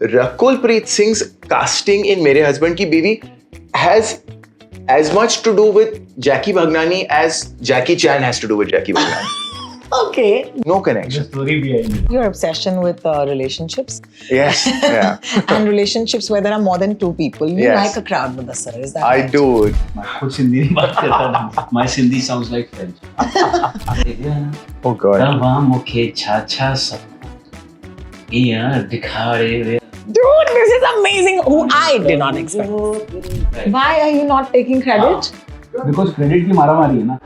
Rakul Preet Singh's casting in Mere Husband Ki Biwi has as much to do with Jackie Bhagnani as Jackie Chan has to do with Jackie Bhagnani. Okay. No connection. story behind it. Your obsession with relationships Yes, yeah. and relationships where there are more than two people. You Yes. like a crowd with us, sir. Is that I right? do. मैं खुद हिंदी में बात करता हूँ. My Sindhi sounds like French. Oh God. तवा मुखे छा सब यार दिखाड़े वे. Dude, this is amazing. Who I did not expect. Why are you not taking credit? Because credit की मारामारी है ना.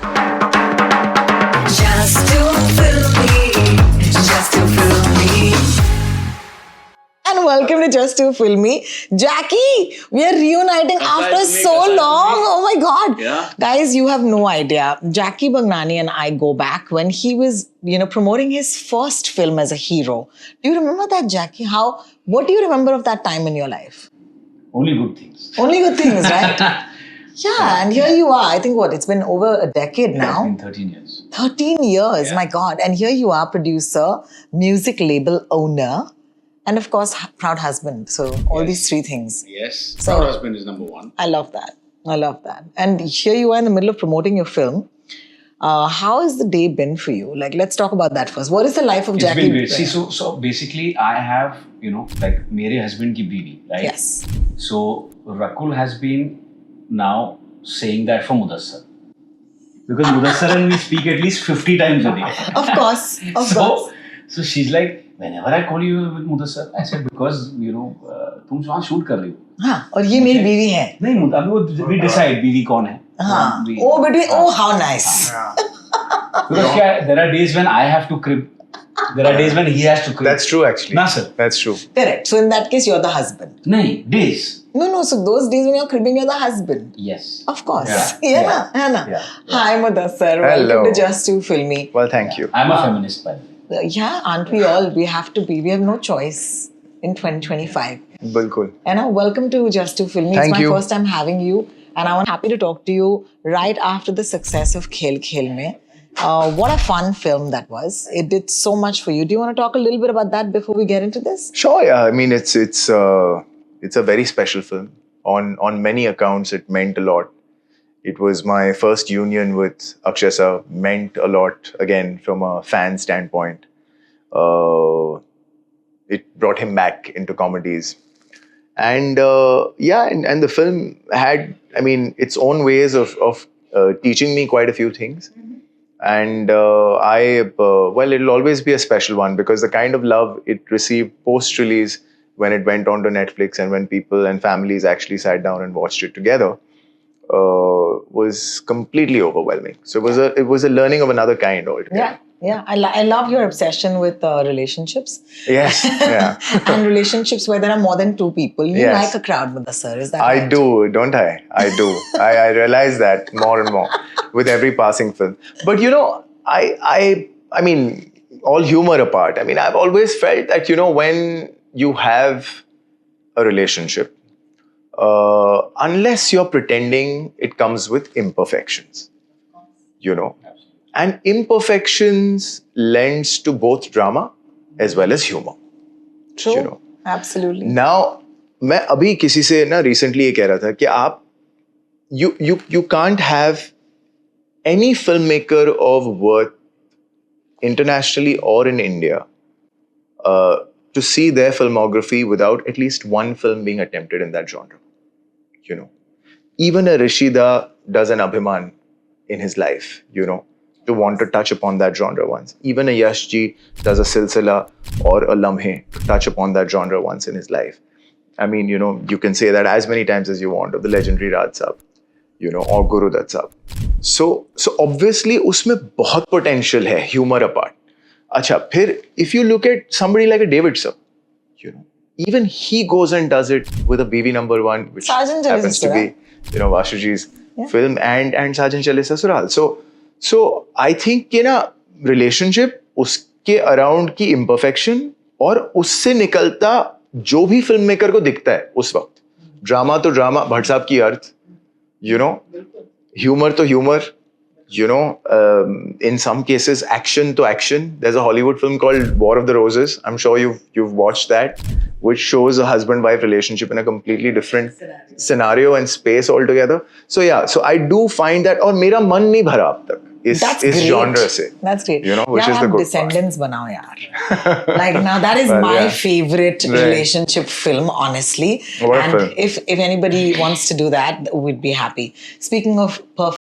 Just to fill me, just to fill me. And welcome to Just to Fill Me. Jackie, we are reuniting after so long. Oh my God. Yeah. Guys, you have no idea. Jackie Bhagnani and I go back when he was, promoting his first film as a hero. Do you remember that, Jackie? What do you remember of that time in your life? Only good things. Only good things, right? Yeah, and here you are. I think it's been over a decade It's now. been 13 years. 13 years, my God. And here you are, producer, music label owner, and of course, proud husband. So all these three things. Yes. So- Proud husband is number one. I love that. I love that. And here you are in the middle of promoting your film. How has the day been for you? Like, let's talk about that first. What is the life of It's Jackie? been great. See, so basically, I have like Mere Husband Ki Biwi, right? Yes. So Rakul has been now saying that for Mudassar. Because Mudassar and we speak at least 50 times a day. Of course. Of course. So she's like, whenever I call you with Mudassar, I said, because, तुम वहाँ shoot कर रही हो. हाँ, और ये मेरी बीवी है. नहीं, अभी वो we decide बीवी कौन है. हाँ. We- Oh, between. Oh, how nice. Because क्या है, there are days when I have to crib. There are days when he has to crib. That's true, actually. ना sir. That's true. Correct. So in that case, you're the husband. नहीं, days. No. So those days when you're cribbing, you're the husband. Yes. Of course. Yeah. Yeah. है ना? Yeah. Hi, Mudassar. Hello. Welcome to Just to Fill Me. Well, thank you. I'm a feminist, by the way. Yeah, aren't we all? We have to be. We have no choice in 2025. Bilkul. And welcome to Just to Fill Me. Thank it's my you. first time having you, and I'm happy to talk to you right after the success of Khel Khel Mein. What a fun film that was. It did so much for you. Do you want to talk a little bit about that before we get into this? Sure, yeah. I mean, it's a very special film. On many accounts, it meant a lot. It was my first union with Akshay sir. Meant a lot, again, from a fan standpoint. It brought him back into comedies. And and the film had, I mean, its own ways of teaching me quite a few things. And well, it'll always be a special one because the kind of love it received post-release when it went on to Netflix and when people and families actually sat down and watched it together was completely overwhelming. So it was a learning of another kind altogether. Yeah. I love your obsession with relationships. Yes, yeah. And relationships where there are more than two people. You Yes. like a crowd with us, sir. Is that I right? do, don't I? I do. I realize that more and more with every passing film. But I mean, all humor apart, I mean, I've always felt that, when you have a relationship, unless you're pretending, it comes with imperfections, And imperfections lends to both drama as well as humor. True. Absolutely. Now, मैं अभी किसी से ना recently ये कह रहा था कि आप you can't have any filmmaker of worth internationally or in India to see their filmography without at least one film being attempted in that genre. Even a Rishida does an Abhiman in his life, to want to touch upon that genre once. Even a Yash Ji does a Silsila or a Lamhe to touch upon that genre once in his life. I mean, you can say that as many times as you want of the legendary Raj Saab, or Guru Dutt Saab. So obviously, उसमें बहुत potential है, humor apart. अच्छा, फिर if you look at somebody like a David Saab, even he goes and does it with a BV number 1, which Sajan Chale happens to be, Vashuji's film and Sajan Chale Sasural. So I think relationship उसके around की imperfection और उससे निकलता जो भी film maker को दिखता है उस वक्त, ड्रामा तो ड्रामा, भट्ट साहब की अर्थ, ह्यूमर तो humour, you know, in some cases, action to action. There's a Hollywood film called War of the Roses. I'm sure you've watched that, which shows a husband-wife relationship in a completely different scenario and space altogether. So yeah, so I do find that, और मेरा मन नहीं भरा अब तक इस That's great. genre से. That's great. You know, which यार, is the आप good Descendants बनाओ यार. Like now, that is Well, my yeah. favorite Right. relationship film, honestly. What a And film. if anybody wants to do that, we'd be happy. Speaking of perfect.